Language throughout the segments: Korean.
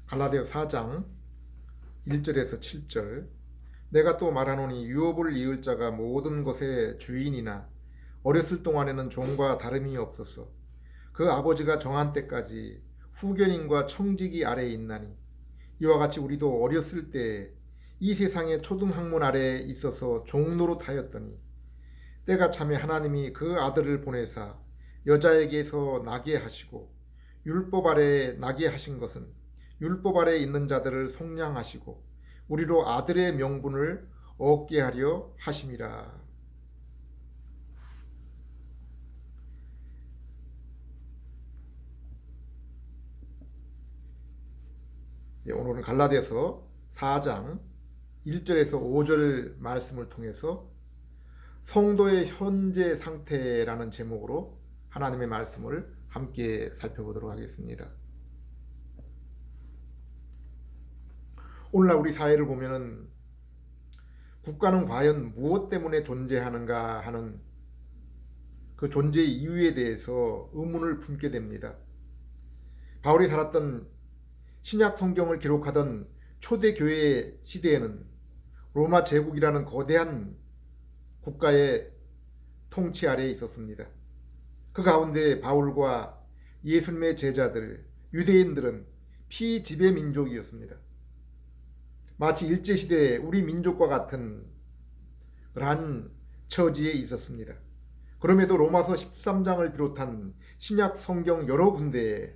갈라디아 4장 1절에서 7절. 내가 또 말하노니 유업을 이을 자가 모든 것의 주인이나 어렸을 동안에는 종과 다름이 없었어. 그 아버지가 정한 때까지 후견인과 청지기 아래에 있나니 이와 같이 우리도 어렸을 때 이 세상의 초등학문 아래에 있어서 종노릇하였더니 때가 차매 하나님이 그 아들을 보내사 여자에게서 나게 하시고 율법 아래에 나게 하신 것은 율법 아래에 있는 자들을 속량하시고 우리로 아들의 명분을 얻게 하려 하심이라. 오늘은 갈라디아서 4장 1절에서 5절 말씀을 통해서 성도의 현재 상태라는 제목으로 하나님의 말씀을 함께 살펴보도록 하겠습니다. 오늘날 우리 사회를 보면은 국가는 과연 무엇 때문에 존재하는가 하는 그 존재 이유에 대해서 의문을 품게 됩니다. 바울이 살았던 신약 성경을 기록하던 초대교회 시대에는 로마 제국이라는 거대한 국가의 통치 아래에 있었습니다. 그 가운데 바울과 예수님의 제자들, 유대인들은 피지배 민족이었습니다. 마치 일제시대에 우리 민족과 같은 그러한 처지에 있었습니다. 그럼에도 로마서 13장을 비롯한 신약 성경 여러 군데에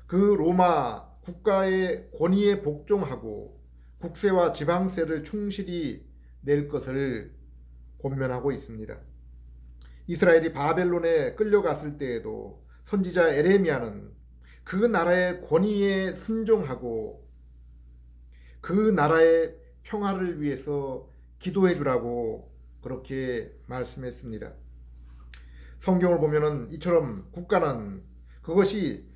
그 로마 국가의 권위에 복종하고 국세와 지방세를 충실히 낼 것을 권면하고 있습니다. 이스라엘이 바벨론에 끌려갔을 때에도 선지자 에레미야는 그 나라의 권위에 순종하고 그 나라의 평화를 위해서 기도해 주라고 그렇게 말씀했습니다. 성경을 보면은 이처럼 국가는 그것이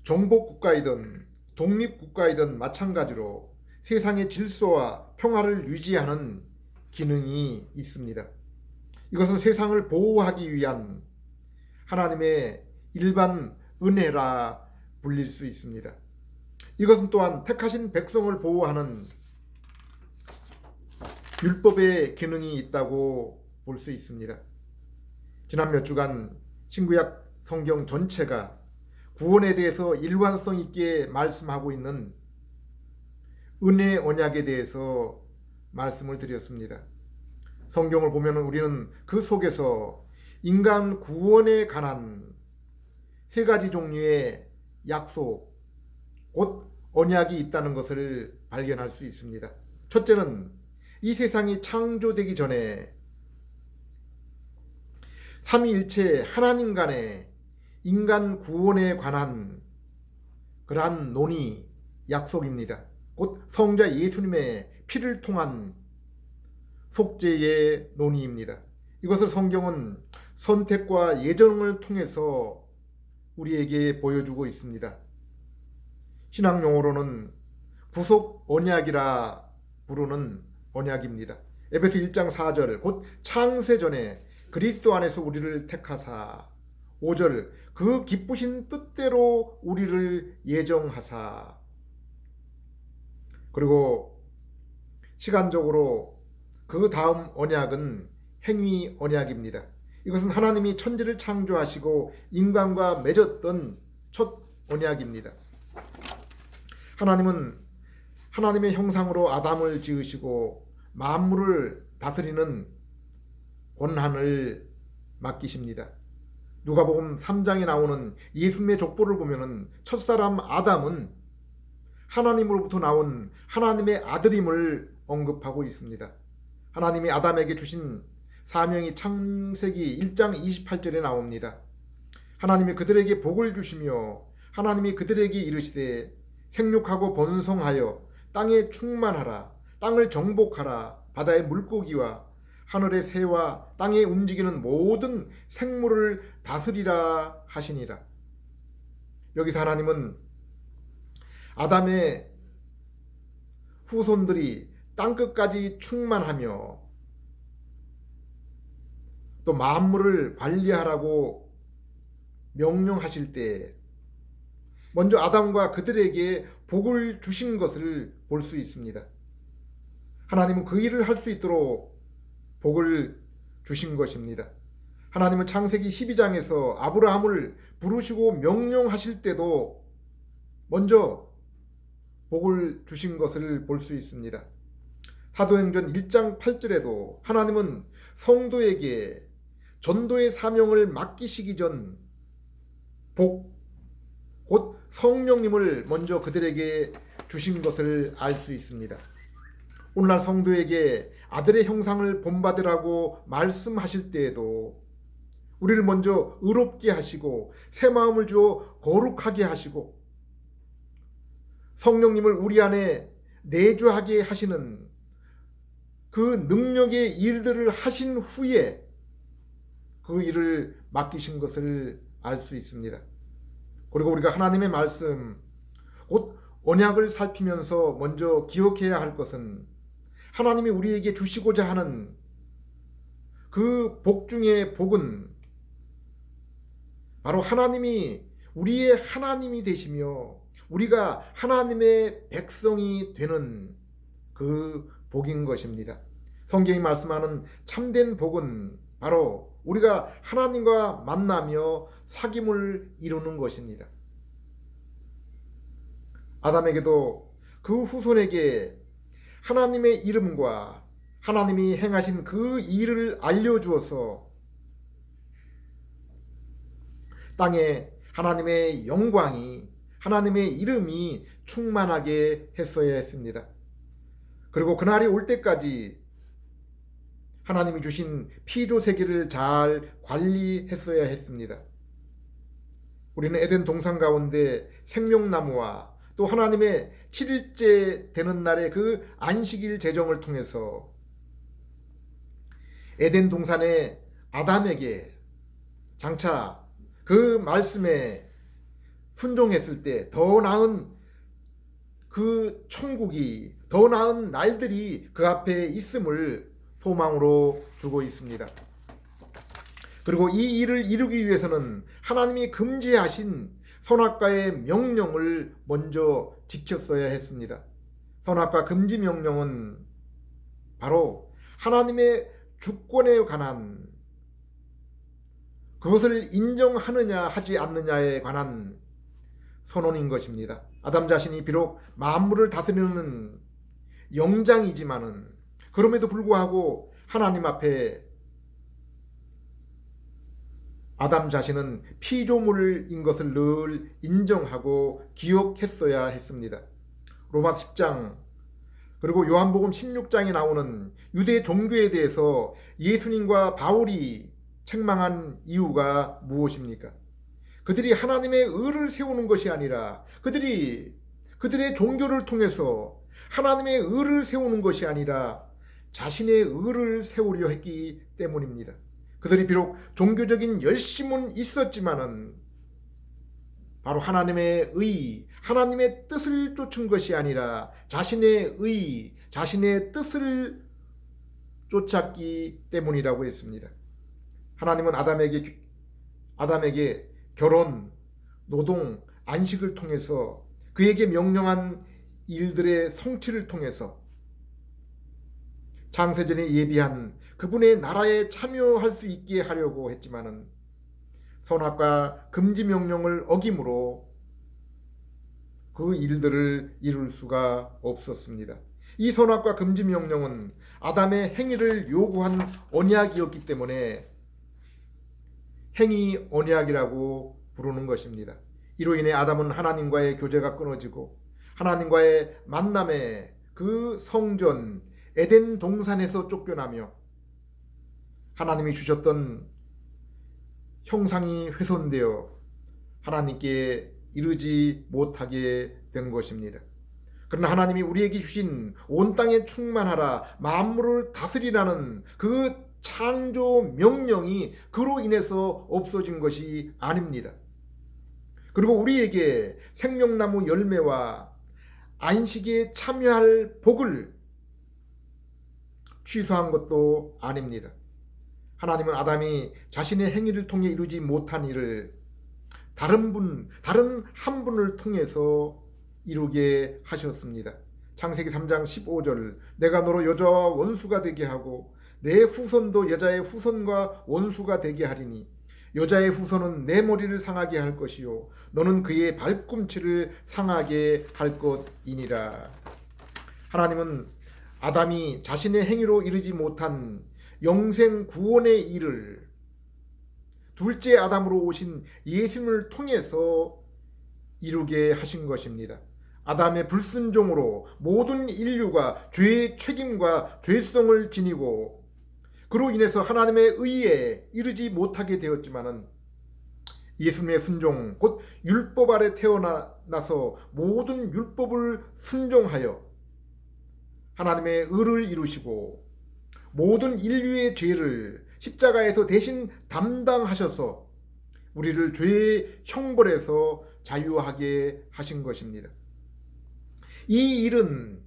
정복 국가이든 독립 국가이든 마찬가지로 세상의 질서와 평화를 유지하는 기능이 있습니다. 이것은 세상을 보호하기 위한 하나님의 일반 은혜라 불릴 수 있습니다. 이것은 또한 택하신 백성을 보호하는 율법의 기능이 있다고 볼 수 있습니다. 지난 몇 주간 신구약 성경 전체가 구원에 대해서 일관성 있게 말씀하고 있는 은혜 언약에 대해서 말씀을 드렸습니다. 성경을 보면 우리는 그 속에서 인간 구원에 관한 세 가지 종류의 약속, 곧 언약이 있다는 것을 발견할 수 있습니다. 첫째는 이 세상이 창조되기 전에 삼위일체 하나님 간의 인간 구원에 관한 그러한 논의, 약속입니다. 곧 성자 예수님의 피를 통한 속죄의 논의입니다. 이것을 성경은 선택과 예정을 통해서 우리에게 보여주고 있습니다. 신학 용어로는 구속 언약이라 부르는 언약입니다. 에베소 1장 4절 곧 창세 전에 그리스도 안에서 우리를 택하사 5절 그 기쁘신 뜻대로 우리를 예정하사 그리고 시간적으로 그 다음 언약은 행위 언약입니다. 이것은 하나님이 천지를 창조하시고 인간과 맺었던 첫 언약입니다. 하나님은 하나님의 형상으로 아담을 지으시고 만물을 다스리는 권한을 맡기십니다. 누가복음 3장에 나오는 예수님의 족보를 보면은 첫사람 아담은 하나님으로부터 나온 하나님의 아들임을 언급하고 있습니다. 하나님이 아담에게 주신 사명이 창세기 1장 28절에 나옵니다. 하나님이 그들에게 복을 주시며 하나님이 그들에게 이르시되 생육하고 번성하여 땅에 충만하라 땅을 정복하라 바다의 물고기와 하늘의 새와 땅에 움직이는 모든 생물을 다스리라 하시니라. 여기서 하나님은 아담의 후손들이 땅끝까지 충만하며 또 만물을 관리하라고 명령하실 때 먼저 아담과 그들에게 복을 주신 것을 볼 수 있습니다. 하나님은 그 일을 할 수 있도록 복을 주신 것입니다. 하나님은 창세기 12장에서 아브라함을 부르시고 명령하실 때도 먼저 복을 주신 것을 볼 수 있습니다. 사도행전 1장 8절에도 하나님은 성도에게 전도의 사명을 맡기시기 전 복, 곧 성령님을 먼저 그들에게 주신 것을 알 수 있습니다. 오늘날 성도에게 아들의 형상을 본받으라고 말씀하실 때에도 우리를 먼저 의롭게 하시고 새 마음을 주어 거룩하게 하시고 성령님을 우리 안에 내주하게 하시는 그 능력의 일들을 하신 후에 그 일을 맡기신 것을 알 수 있습니다. 그리고 우리가 하나님의 말씀, 곧 언약을 살피면서 먼저 기억해야 할 것은 하나님이 우리에게 주시고자 하는 그 복 중의 복은 바로 하나님이 우리의 하나님이 되시며 우리가 하나님의 백성이 되는 그 복인 것입니다. 성경이 말씀하는 참된 복은 바로 우리가 하나님과 만나며 사귐을 이루는 것입니다. 아담에게도 그 후손에게 하나님의 이름과 하나님이 행하신 그 일을 알려주어서 땅에 하나님의 영광이, 하나님의 이름이 충만하게 했어야 했습니다. 그리고 그날이 올 때까지 하나님이 주신 피조 세계를 잘 관리했어야 했습니다. 우리는 에덴 동산 가운데 생명나무와 또 하나님의 7일째 되는 날의 그 안식일 제정을 통해서 에덴 동산의 아담에게 장차 그 말씀에 순종했을 때 더 나은 그 천국이, 더 나은 날들이 그 앞에 있음을 소망으로 주고 있습니다. 그리고 이 일을 이루기 위해서는 하나님이 금지하신 선악과의 명령을 먼저 지켰어야 했습니다. 선악과 금지 명령은 바로 하나님의 주권에 관한, 그것을 인정하느냐 하지 않느냐에 관한 선언인 것입니다. 아담 자신이 비록 만물을 다스리는 영장이지만은 그럼에도 불구하고 하나님 앞에 아담 자신은 피조물인 것을 늘 인정하고 기억했어야 했습니다. 로마 10장 그리고 요한복음 16장에 나오는 유대 종교에 대해서 예수님과 바울이 책망한 이유가 무엇입니까? 그들이 하나님의 의를 세우는 것이 아니라 그들의 종교를 통해서 하나님의 의를 세우는 것이 아니라 자신의 의를 세우려 했기 때문입니다. 그들이 비록 종교적인 열심은 있었지만은 바로 하나님의 의, 하나님의 뜻을 쫓은 것이 아니라 자신의 의, 자신의 뜻을 쫓았기 때문이라고 했습니다. 하나님은 아담에게 결혼, 노동, 안식을 통해서 그에게 명령한 일들의 성취를 통해서 창세전에 예비한 그분의 나라에 참여할 수 있게 하려고 했지만은 선악과 금지 명령을 어김으로 그 일들을 이룰 수가 없었습니다. 이 선악과 금지 명령은 아담의 행위를 요구한 언약이었기 때문에 행위 언약이라고 부르는 것입니다. 이로 인해 아담은 하나님과의 교제가 끊어지고 하나님과의 만남의 그 성전 에덴 동산에서 쫓겨나며 하나님이 주셨던 형상이 훼손되어 하나님께 이르지 못하게 된 것입니다. 그러나 하나님이 우리에게 주신 온 땅에 충만하라 만물을 다스리라는 그 창조 명령이 그로 인해서 없어진 것이 아닙니다. 그리고 우리에게 생명나무 열매와 안식에 참여할 복을 취소한 것도 아닙니다. 하나님은 아담이 자신의 행위를 통해 이루지 못한 일을 다른 한 분을 통해서 이루게 하셨습니다. 창세기 3장 15절, 내가 너로 여자와 원수가 되게 하고 내 후손도 여자의 후손과 원수가 되게 하리니 여자의 후손은 내 머리를 상하게 할 것이요 너는 그의 발꿈치를 상하게 할 것이니라. 하나님은 아담이 자신의 행위로 이루지 못한 영생 구원의 일을 둘째 아담으로 오신 예수님을 통해서 이루게 하신 것입니다. 아담의 불순종으로 모든 인류가 죄의 책임과 죄성을 지니고 그로 인해서 하나님의 의에 이르지 못하게 되었지만은 예수님의 순종, 곧 율법 아래 태어나서 모든 율법을 순종하여 하나님의 의를 이루시고 모든 인류의 죄를 십자가에서 대신 담당하셔서 우리를 죄의 형벌에서 자유하게 하신 것입니다. 이 일은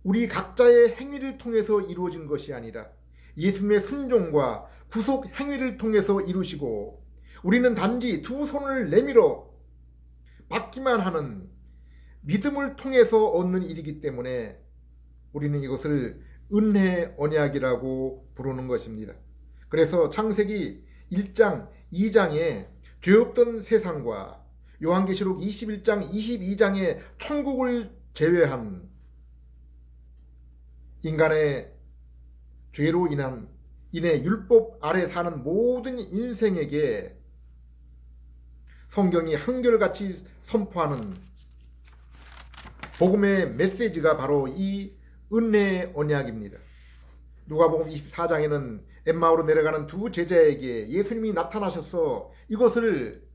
우리 각자의 행위를 통해서 이루어진 것이 아니라 예수님의 순종과 구속 행위를 통해서 이루시고 우리는 단지 두 손을 내밀어 받기만 하는 믿음을 통해서 얻는 일이기 때문에 우리는 이것을 은혜 언약이라고 부르는 것입니다. 그래서 창세기 1장 2장에 죄 없던 세상과 요한계시록 21장 22장의 천국을 제외한 인간의 죄로 인해 율법 아래 사는 모든 인생에게 성경이 한결같이 선포하는 복음의 메시지가 바로 이 은혜의 언약입니다. 누가복음 24장에는 엠마오로 내려가는 두 제자에게 예수님이 나타나셔서 이것을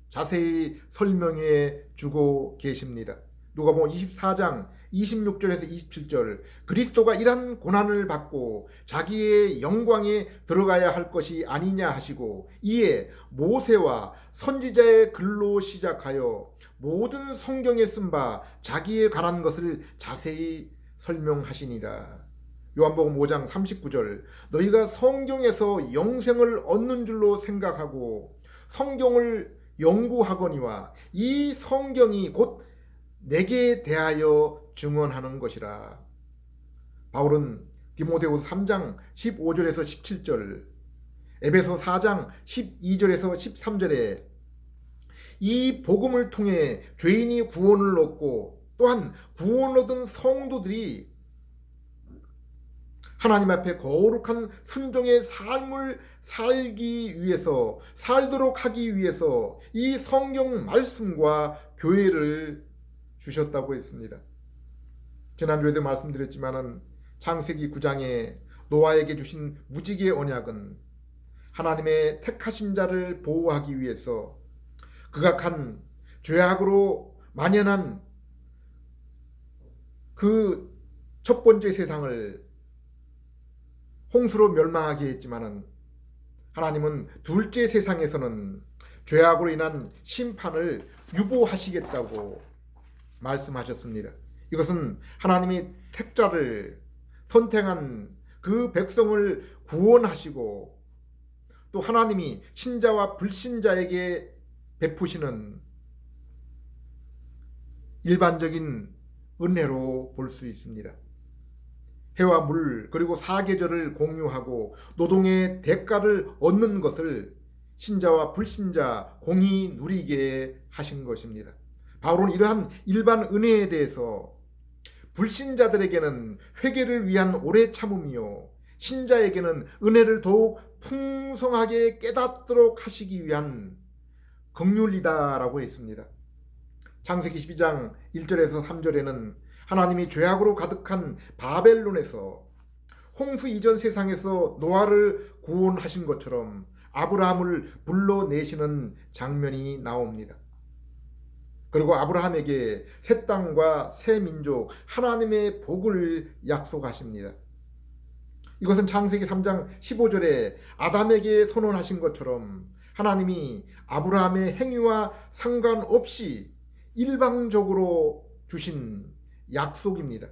자세히 설명해 주고 계십니다. 누가복음 24장 26절에서 27절, 그리스도가 이런 고난을 받고 자기의 영광에 들어가야 할 것이 아니냐 하시고 이에 모세와 선지자의 글로 시작하여 모든 성경에 쓴 바 자기에 관한 것을 자세히 설명하시니라. 요한복음 5장 39절, 너희가 성경에서 영생을 얻는 줄로 생각하고 성경을 연구하거니와 이 성경이 곧 내게 대하여 증언하는 것이라. 바울은 디모데후서 3장 15절에서 17절, 에베소 4장 12절에서 13절에 이 복음을 통해 죄인이 구원을 얻고 또한 구원 얻은 성도들이 하나님 앞에 거룩한 순종의 삶을 살도록 하기 위해서 이 성경 말씀과 교회를 주셨다고 했습니다. 지난주에도 말씀드렸지만은 창세기 9장에 노아에게 주신 무지개 언약은 하나님의 택하신 자를 보호하기 위해서 극악한 죄악으로 만연한 그 첫 번째 세상을 홍수로 멸망하게 했지만은 하나님은 둘째 세상에서는 죄악으로 인한 심판을 유보하시겠다고 말씀하셨습니다. 이것은 하나님이 택자를 선택한 그 백성을 구원하시고 또 하나님이 신자와 불신자에게 베푸시는 일반적인 은혜로 볼 수 있습니다. 해와 물 그리고 사계절을 공유하고 노동의 대가를 얻는 것을 신자와 불신자 공히 누리게 하신 것입니다. 바울은 이러한 일반 은혜에 대해서 불신자들에게는 회개를 위한 오래 참음이요 신자에게는 은혜를 더욱 풍성하게 깨닫도록 하시기 위한 긍휼이다라고 했습니다. 창세기 12장 1절에서 3절에는 하나님이 죄악으로 가득한 바벨론에서 홍수 이전 세상에서 노아를 구원하신 것처럼 아브라함을 불러내시는 장면이 나옵니다. 그리고 아브라함에게 새 땅과 새 민족, 하나님의 복을 약속하십니다. 이것은 창세기 3장 15절에 아담에게 선언하신 것처럼 하나님이 아브라함의 행위와 상관없이 일방적으로 주신 약속입니다.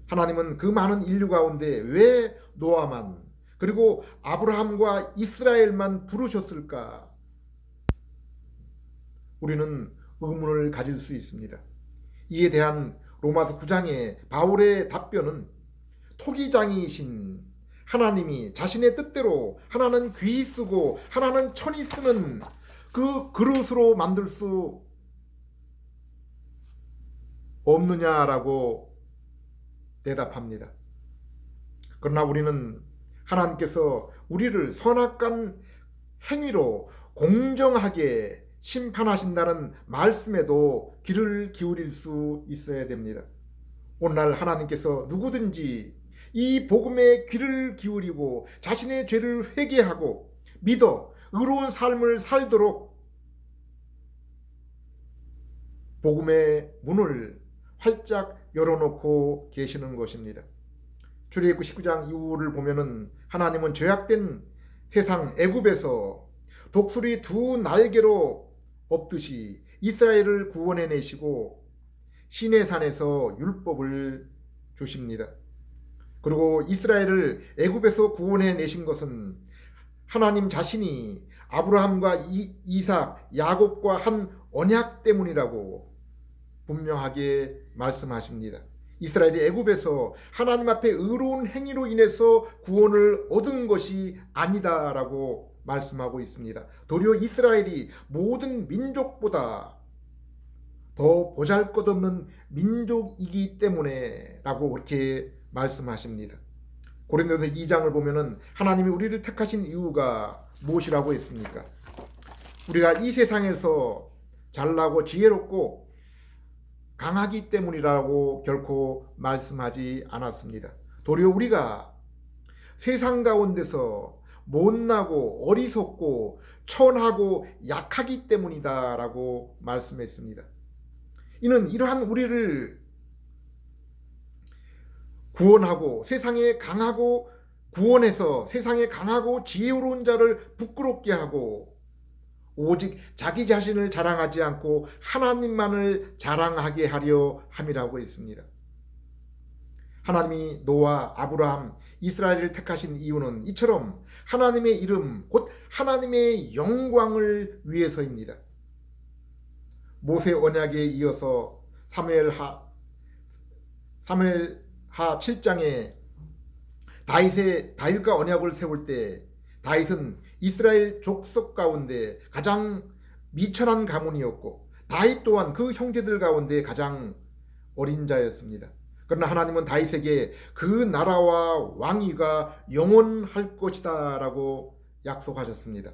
하나님은 그 많은 인류 가운데 왜 노아만 그리고 아브라함과 이스라엘만 부르셨을까? 우리는 의문을 가질 수 있습니다. 이에 대한 로마서 9장의 바울의 답변은 토기장이신 하나님이 자신의 뜻대로 하나는 귀히 쓰고 하나는 천히 쓰는 그 그릇으로 만들 수 없느냐라고 대답합니다. 그러나 우리는 하나님께서 우리를 선악간 행위로 공정하게 심판하신다는 말씀에도 귀를 기울일 수 있어야 됩니다. 오늘날 하나님께서 누구든지 이 복음에 귀를 기울이고 자신의 죄를 회개하고 믿어 의로운 삶을 살도록 복음의 문을 활짝 열어놓고 계시는 것입니다. 출애굽기 19장 이후를 보면은 하나님은 죄악된 세상 애굽에서 독수리 두 날개로 엎듯이 이스라엘을 구원해 내시고 시내산에서 율법을 주십니다. 그리고 이스라엘을 애굽에서 구원해 내신 것은 하나님 자신이 아브라함과 이삭, 야곱과 한 언약 때문이라고 분명하게 말씀하십니다. 이스라엘이 애굽에서 하나님 앞에 의로운 행위로 인해서 구원을 얻은 것이 아니다라고 말씀하고 있습니다. 도리어 이스라엘이 모든 민족보다 더 보잘것없는 민족이기 때문에 라고 그렇게 말씀하십니다. 고린도서 2장을 보면은 하나님이 우리를 택하신 이유가 무엇이라고 했습니까? 우리가 이 세상에서 잘나고 지혜롭고 강하기 때문이라고 결코 말씀하지 않았습니다. 도리어 우리가 세상 가운데서 못나고 어리석고 천하고 약하기 때문이다라고 말씀했습니다. 이는 이러한 우리를 구원하고 세상에 강하고 구원해서 세상에 강하고 지혜로운 자를 부끄럽게 하고 오직 자기 자신을 자랑하지 않고 하나님만을 자랑하게 하려 함이라고 했습니다. 하나님이 노아, 아브라함, 이스라엘을 택하신 이유는 이처럼 하나님의 이름 곧 하나님의 영광을 위해서입니다. 모세 언약에 이어서 사무엘하 7장에 다윗과 언약을 세울 때 다윗은 이스라엘 족속 가운데 가장 미천한 가문이었고 다윗 또한 그 형제들 가운데 가장 어린 자였습니다. 그러나 하나님은 다윗에게 그 나라와 왕위가 영원할 것이다 라고 약속하셨습니다.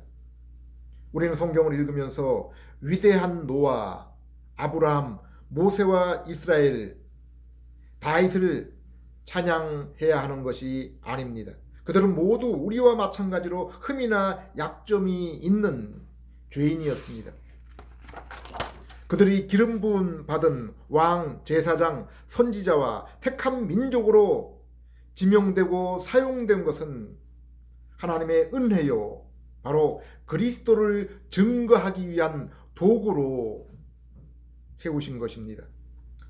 우리는 성경을 읽으면서 위대한 노아, 아브라함, 모세와 이스라엘, 다윗을 찬양해야 하는 것이 아닙니다. 그들은 모두 우리와 마찬가지로 흠이나 약점이 있는 죄인이었습니다. 그들이 기름 부음 받은 왕, 제사장, 선지자와 택한 민족으로 지명되고 사용된 것은 하나님의 은혜요, 바로 그리스도를 증거하기 위한 도구로 세우신 것입니다.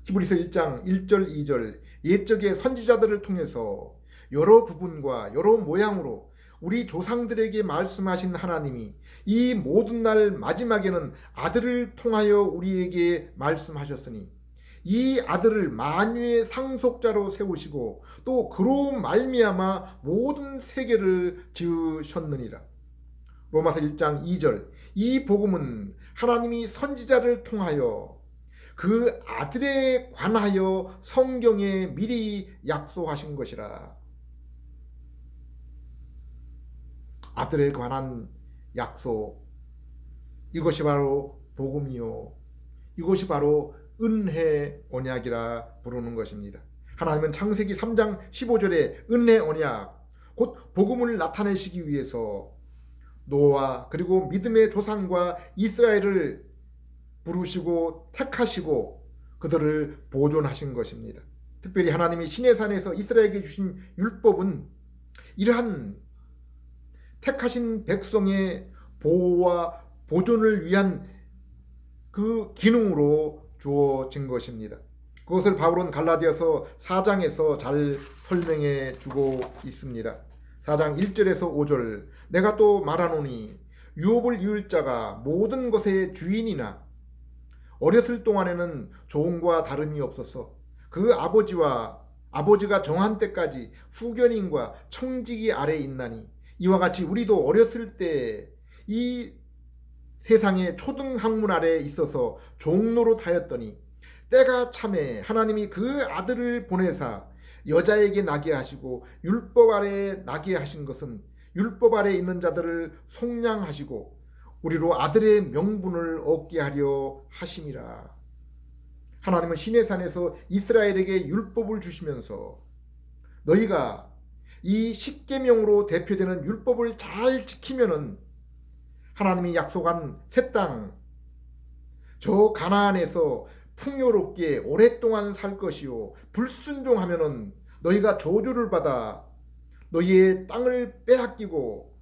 히브리서 1장 1절 2절 옛적의 선지자들을 통해서 여러 부분과 여러 모양으로 우리 조상들에게 말씀하신 하나님이 이 모든 날 마지막에는 아들을 통하여 우리에게 말씀하셨으니 이 아들을 만유의 상속자로 세우시고 또 그로 말미암아 모든 세계를 지으셨느니라. 로마서 1장 2절 이 복음은 하나님이 선지자를 통하여 그 아들에 관하여 성경에 미리 약속하신 것이라. 아들에 관한 약속, 이것이 바로 복음이요, 이것이 바로 은혜 언약이라 부르는 것입니다. 하나님은 창세기 3장 15절에 은혜 언약, 곧 복음을 나타내시기 위해서 노아 그리고 믿음의 조상과 이스라엘을 부르시고 택하시고 그들을 보존하신 것입니다. 특별히 하나님이 시내산에서 이스라엘에게 주신 율법은 이러한 택하신 백성의 보호와 보존을 위한 그 기능으로 주어진 것입니다. 그것을 바울은 갈라디아서 4장에서 잘 설명해 주고 있습니다. 4장 1절에서 5절 내가 또 말하노니 유업을 이을 자가 모든 것의 주인이나 어렸을 동안에는 종과 다름이 없었어. 그 아버지가 정한 때까지 후견인과 청지기 아래에 있나니 이와 같이 우리도 어렸을 때 이 세상의 초등학문 아래에 있어서 종노릇하였더니 때가 참에 하나님이 그 아들을 보내사 여자에게 나게 하시고 율법 아래에 나게 하신 것은 율법 아래에 있는 자들을 속량하시고 우리로 아들의 명분을 얻게 하려 하심이라. 하나님은 시내산에서 이스라엘에게 율법을 주시면서 너희가 이 십계명으로 대표되는 율법을 잘 지키면은 하나님이 약속한 새 땅, 저 가나안에서 풍요롭게 오랫동안 살 것이요 불순종하면은 너희가 저주를 받아 너희의 땅을 빼앗기고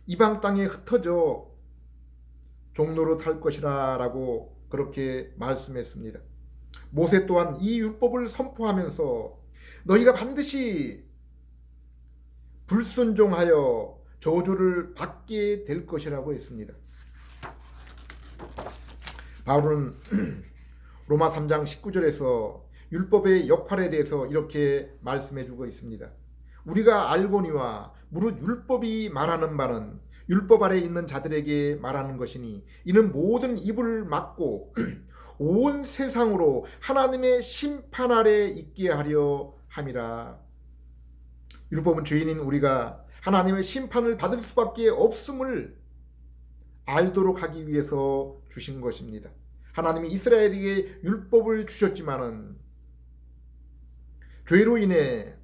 이방 땅에 흩어져 종노릇 할 것이라 라고 그렇게 말씀했습니다. 모세 또한 이 율법을 선포하면서 너희가 반드시 불순종하여 저주를 받게 될 것이라고 했습니다. 바울은 로마 3장 19절에서 율법의 역할에 대해서 이렇게 말씀해 주고 있습니다. 우리가 알거니와 무릇 율법이 말하는 바는 율법 아래 있는 자들에게 말하는 것이니 이는 모든 입을 막고 온 세상으로 하나님의 심판 아래 있게 하려 함이라. 율법은 죄인인 우리가 하나님의 심판을 받을 수밖에 없음을 알도록 하기 위해서 주신 것입니다. 하나님이 이스라엘에게 율법을 주셨지만은 죄로 인해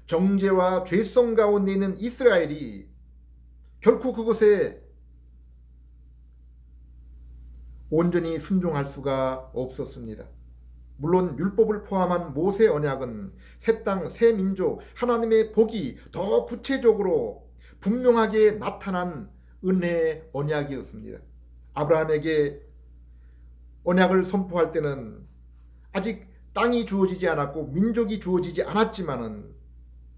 정죄와 죄성 가운데 있는 이스라엘이 결코 그것에 온전히 순종할 수가 없었습니다. 물론 율법을 포함한 모세 언약은 새 땅, 새 민족, 하나님의 복이 더 구체적으로 분명하게 나타난 은혜의 언약이었습니다. 아브라함에게 언약을 선포할 때는 아직 땅이 주어지지 않았고 민족이 주어지지 않았지만은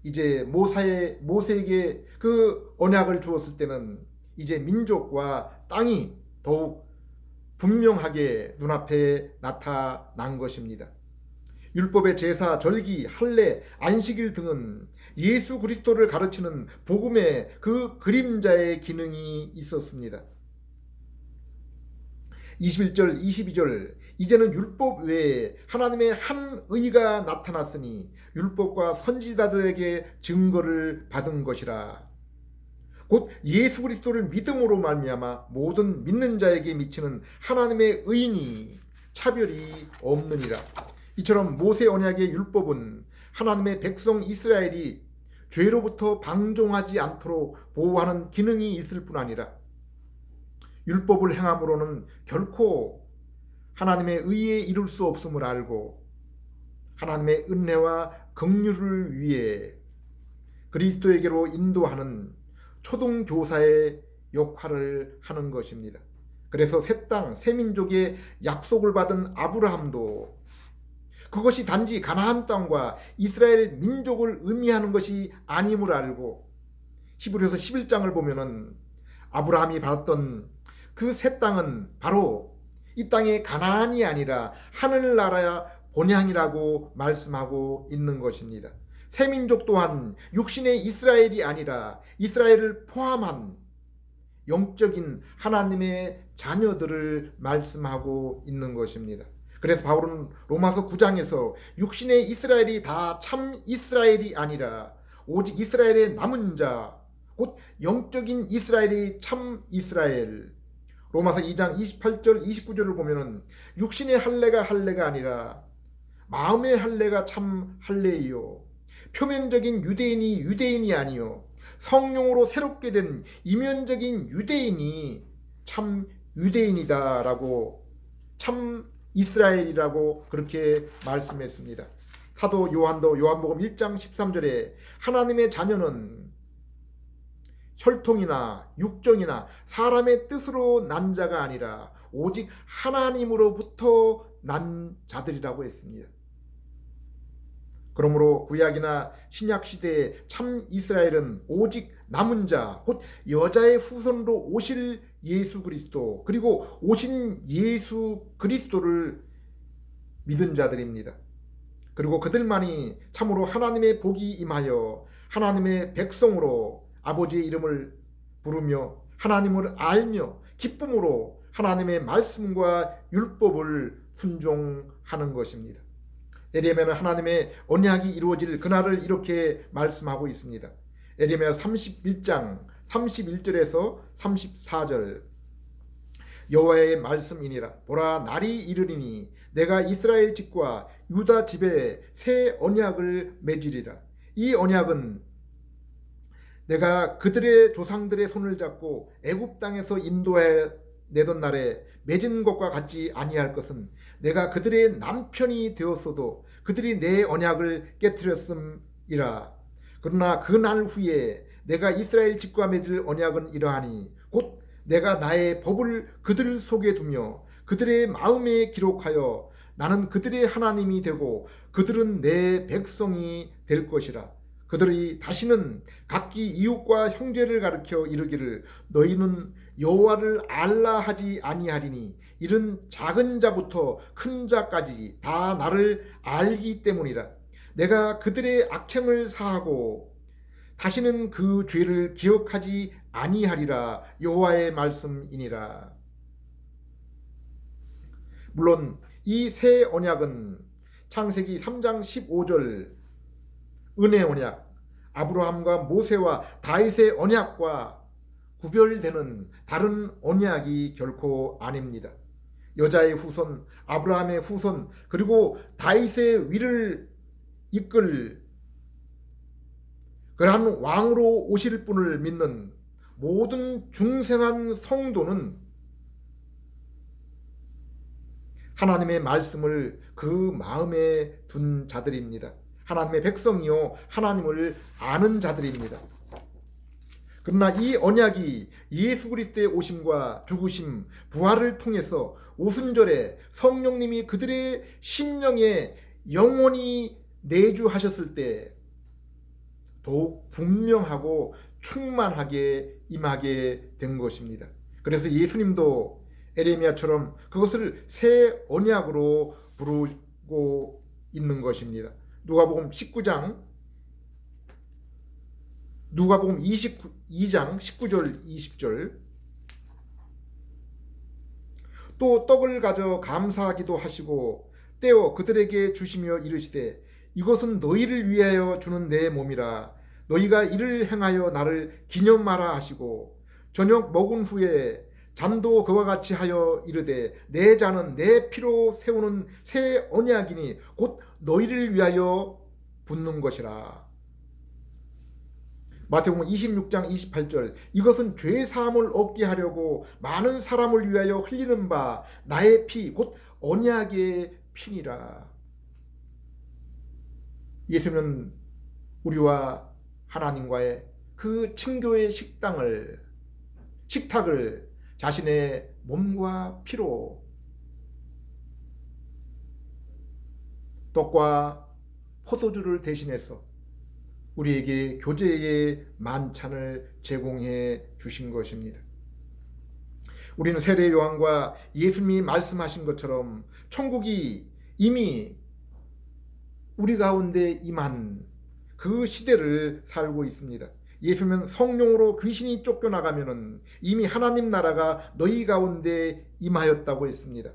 이제 모세에게 그 언약을 주었을 때는 이제 민족과 땅이 더욱 분명하게 눈앞에 나타난 것입니다. 율법의 제사, 절기, 할례, 안식일 등은 예수 그리스도를 가르치는 복음의 그 그림자의 기능이 있었습니다. 21절, 22절 이제는 율법 외에 하나님의 한 의가 나타났으니 율법과 선지자들에게 증거를 받은 것이라. 곧 예수 그리스도를 믿음으로 말미암아 모든 믿는 자에게 미치는 하나님의 의인이 차별이 없느니라. 이처럼 모세 언약의 율법은 하나님의 백성 이스라엘이 죄로부터 방종하지 않도록 보호하는 기능이 있을 뿐 아니라 율법을 행함으로는 결코 하나님의 의에 이룰 수 없음을 알고 하나님의 은혜와 긍휼을 위해 그리스도에게로 인도하는 초등교사의 역할을 하는 것입니다. 그래서 새 땅, 새 민족의 약속을 받은 아브라함도 그것이 단지 가나안 땅과 이스라엘 민족을 의미하는 것이 아님을 알고 히브리서 11장을 보면은 아브라함이 받았던 그 새 땅은 바로 이 땅의 가나안이 아니라 하늘나라 본향이라고 말씀하고 있는 것입니다. 새 민족 또한 육신의 이스라엘이 아니라 이스라엘을 포함한 영적인 하나님의 자녀들을 말씀하고 있는 것입니다. 그래서 바울은 로마서 9장에서 육신의 이스라엘이 다 참 이스라엘이 아니라 오직 이스라엘의 남은 자, 곧 영적인 이스라엘이 참 이스라엘, 로마서 2장 28절 29절을 보면은 육신의 할례가 아니라 마음의 할례가 참 할례이요 표면적인 유대인이 유대인이 아니요 성령으로 새롭게 된 이면적인 유대인이 참 유대인이다라고 참 이스라엘이라고 그렇게 말씀했습니다. 사도 요한도 요한복음 1장 13절에 하나님의 자녀는 혈통이나 육정이나 사람의 뜻으로 난 자가 아니라 오직 하나님으로부터 난 자들이라고 했습니다. 그러므로 구약이나 신약 시대의 참 이스라엘은 오직 남은 자, 곧 여자의 후손으로 오실 예수 그리스도, 그리고 오신 예수 그리스도를 믿은 자들입니다. 그리고 그들만이 참으로 하나님의 복이 임하여 하나님의 백성으로 아버지의 이름을 부르며 하나님을 알며 기쁨으로 하나님의 말씀과 율법을 순종하는 것입니다. 에레미야는 하나님의 언약이 이루어질 그날을 이렇게 말씀하고 있습니다. 에레미야 31장 31절에서 34절. 여호와의 말씀이니라. 보라, 날이 이르리니 내가 이스라엘 집과 유다 집에 새 언약을 맺으리라. 이 언약은 내가 그들의 조상들의 손을 잡고 애굽 땅에서 인도해 내던 날에 맺은 것과 같지 아니할 것은 내가 그들의 남편이 되었어도 그들이 내 언약을 깨뜨렸음이라. 그러나 그 날 후에 내가 이스라엘 집과 맺을 언약은 이러하니 곧 내가 나의 법을 그들 속에 두며 그들의 마음에 기록하여 나는 그들의 하나님이 되고 그들은 내 백성이 될 것이라. 그들이 다시는 각기 이웃과 형제를 가르쳐 이르기를 너희는 여호와를 알라 하지 아니하리니 이른 작은 자부터 큰 자까지 다 나를 알기 때문이라. 내가 그들의 악행을 사하고 다시는 그 죄를 기억하지 아니하리라. 여호와의 말씀이니라. 물론 이 새 언약은 창세기 3장 15절 은혜 언약, 아브라함과 모세와 다윗의 언약과 구별되는 다른 언약이 결코 아닙니다. 여자의 후손, 아브라함의 후손, 그리고 다윗의 위를 이끌 그러한 왕으로 오실 분을 믿는 모든 중생한 성도는 하나님의 말씀을 그 마음에 둔 자들입니다. 하나님의 백성이요 하나님을 아는 자들입니다. 그러나 이 언약이 예수 그리스도의 오심과 죽으심, 부활을 통해서 오순절에 성령님이 그들의 심령에 영원히 내주하셨을 때 더욱 분명하고 충만하게 임하게 된 것입니다. 그래서 예수님도 에레미야처럼 그것을 새 언약으로 부르고 있는 것입니다. 누가복음 19장 누가복음 22장 19절 20절. 또 떡을 가져 감사하기도 하시고 떼어 그들에게 주시며 이르시되 이것은 너희를 위하여 주는 내 몸이라. 너희가 이를 행하여 나를 기념하라 하시고 저녁 먹은 후에 잔도 그와 같이 하여 이르되 내 잔은 내 피로 세우는 새 언약이니 곧 너희를 위하여 붓는 것이라. 마태복음 26장 28절. 이것은 죄 사함을 얻게 하려고 많은 사람을 위하여 흘리는 바 나의 피 곧 언약의 피니라. 예수는 우리와 하나님과의 그 친교의 식탁을 자신의 몸과 피로 떡과 포도주를 대신해서 우리에게 교제의 만찬을 제공해 주신 것입니다. 우리는 세례 요한과 예수님이 말씀하신 것처럼 천국이 이미 우리 가운데 임한 그 시대를 살고 있습니다. 예수님은 성령으로 귀신이 쫓겨나가면 이미 하나님 나라가 너희 가운데 임하였다고 했습니다.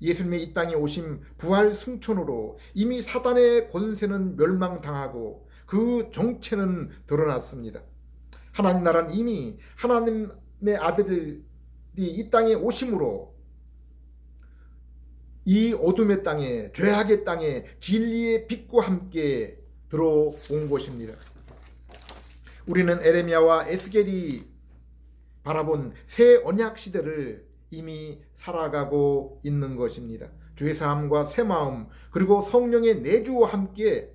예수님의 이 땅에 오심 부활 승천으로 이미 사단의 권세는 멸망당하고 그 정체는 드러났습니다. 하나님 나라는 이미 하나님의 아들이 이 땅에 오심으로 이 어둠의 땅에, 죄악의 땅에 진리의 빛과 함께 들어온 것입니다. 우리는 에레미야와 에스겔이 바라본 새 언약 시대를 이미 살아가고 있는 것입니다. 죄사함과 새 마음 그리고 성령의 내주와 함께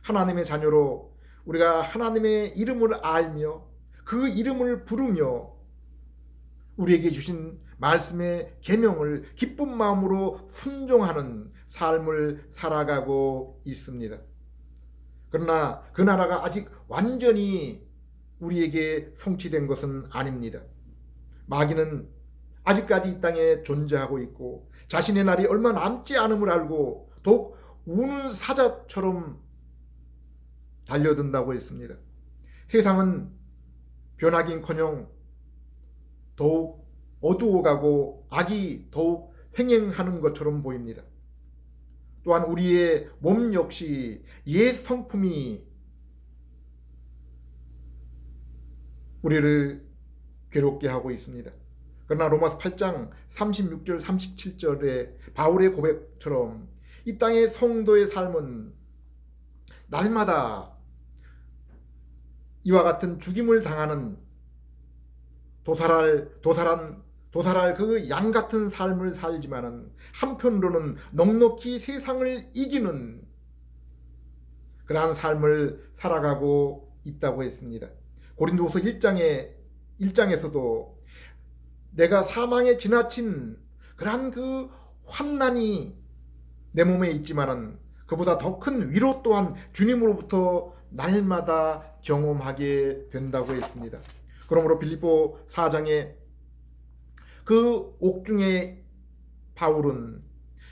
하나님의 자녀로 우리가 하나님의 이름을 알며 그 이름을 부르며 우리에게 주신 말씀의 계명을 기쁜 마음으로 순종하는 삶을 살아가고 있습니다. 그러나 그 나라가 아직 완전히 우리에게 성취된 것은 아닙니다. 마귀는 아직까지 이 땅에 존재하고 있고 자신의 날이 얼마 남지 않음을 알고 더욱 우는 사자처럼 달려든다고 했습니다. 세상은 변하긴커녕 더욱 어두워가고 악이 더욱 횡행하는 것처럼 보입니다. 또한 우리의 몸 역시 옛 성품이 우리를 괴롭게 하고 있습니다. 그러나 로마서 8장 36절 37절의 바울의 고백처럼 이 땅의 성도의 삶은 날마다 이와 같은 죽임을 당하는 도살할 그 양 같은 삶을 살지만은 한편으로는 넉넉히 세상을 이기는 그러한 삶을 살아가고 있다고 했습니다. 고린도후서 1장에서도 내가 사망에 지나친 그러한 그 환난이 내 몸에 있지만은 그보다 더 큰 위로 또한 주님으로부터 날마다 경험하게 된다고 했습니다. 그러므로 빌립보 4장에 그 옥중에 바울은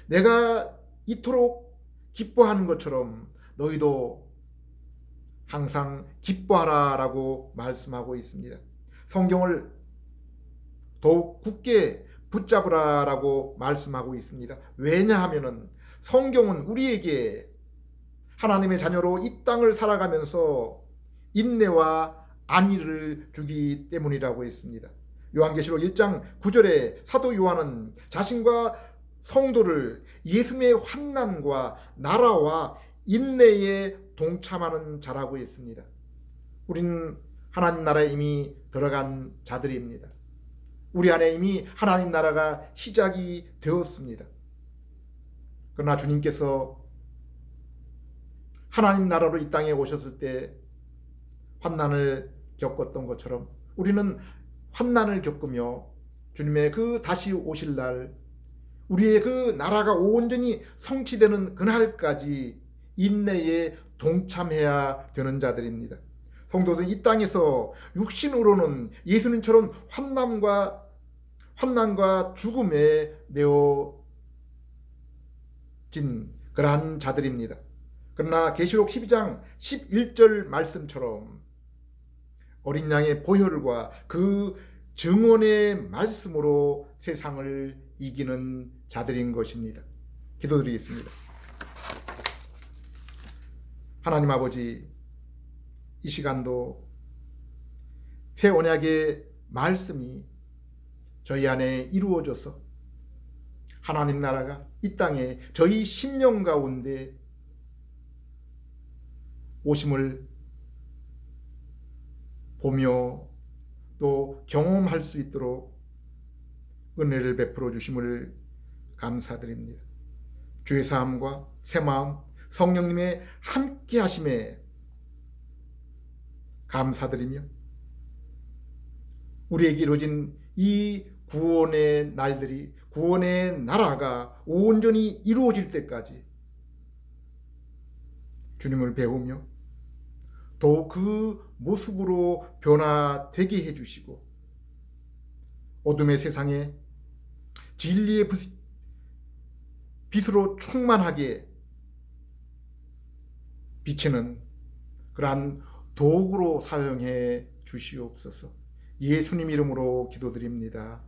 내가 이토록 기뻐하는 것처럼 너희도 항상 기뻐하라라고 말씀하고 있습니다. 성경을 더욱 굳게 붙잡으라라고 말씀하고 있습니다. 왜냐하면은 성경은 우리에게 하나님의 자녀로 이 땅을 살아가면서 인내와 안위를 주기 때문이라고 했습니다. 요한계시록 1장 9절에 사도 요한은 자신과 성도를 예수님의 환난과 나라와 인내에 동참하는 자라고 했습니다. 우리는 하나님 나라에 이미 들어간 자들입니다. 우리 안에 이미 하나님 나라가 시작이 되었습니다. 그러나 주님께서 하나님 나라로 이 땅에 오셨을 때 환난을 겪었던 것처럼 우리는 환난을 겪으며 주님의 그 다시 오실 날 우리의 그 나라가 온전히 성취되는 그날까지 인내에 동참해야 되는 자들입니다. 성도들은 이 땅에서 육신으로는 예수님처럼 환난과 죽음에 내어진 그러한 자들입니다. 그러나 계시록 12장 11절 말씀처럼 어린 양의 보혈과 그 증언의 말씀으로 세상을 이기는 자들인 것입니다. 기도드리겠습니다. 하나님 아버지, 이 시간도 새 언약의 말씀이 저희 안에 이루어져서 하나님 나라가 이 땅에 저희 심령 가운데 오심을 보며 또 경험할 수 있도록 은혜를 베풀어 주심을 감사드립니다. 주의 사함과 새 마음 성령님의 함께 하심에 감사드리며 우리에게 이루어진 이 구원의 날들이 구원의 나라가 온전히 이루어질 때까지 주님을 배우며 더욱 그 모습으로 변화되게 해주시고 어둠의 세상에 진리의 빛으로 충만하게 비치는 그러한 도구로 사용해 주시옵소서. 예수님 이름으로 기도드립니다.